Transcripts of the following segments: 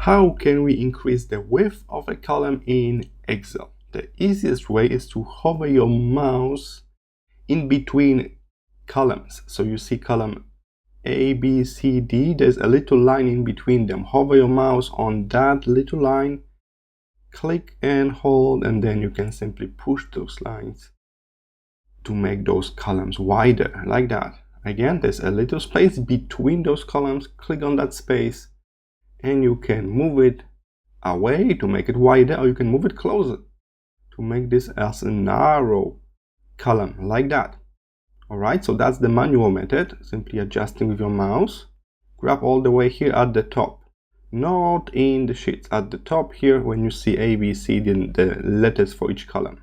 How can we increase the width of a column in Excel? The easiest way is to hover your mouse in between columns. So you see column A, B, C, D, there's a little line in between them. Hover your mouse on that little line, click and hold, and then you can simply push those lines to make those columns wider, like that. Again, there's a little space between those columns. Click on that space and you can move it away to make it wider, or you can move it closer to make this as a narrow column, like that. Alright, so that's the manual method, simply adjusting with your mouse. Grab all the way here at the top, not in the sheets, at the top here when you see A, B, C, the letters for each column.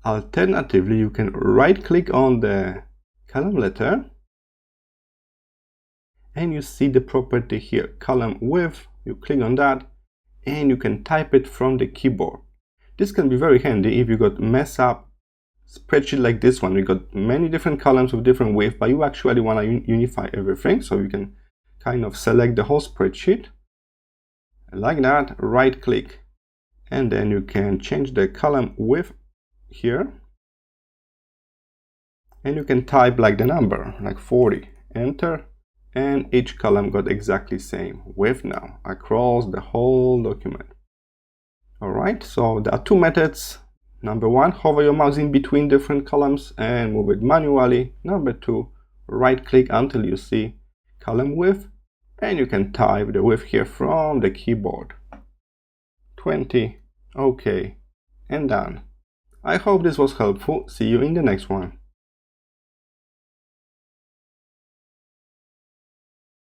Alternatively, you can right click on the column letter and you see the property here, column width. You click on that and you can type it from the keyboard. This can be very handy if you got mess up spreadsheet like this one. We got many different columns with different width, but you actually want to unify everything. So you can kind of select the whole spreadsheet like that, right click, and then you can change the column width here. And you can type like the number, like 40, enter, and each column got exactly same width now across the whole document. Alright, so there are two methods. Number one, hover your mouse in between different columns and move it manually. Number two, right click until you see column width, and you can type the width here from the keyboard. 20, OK, and done. I hope this was helpful. See you in the next one.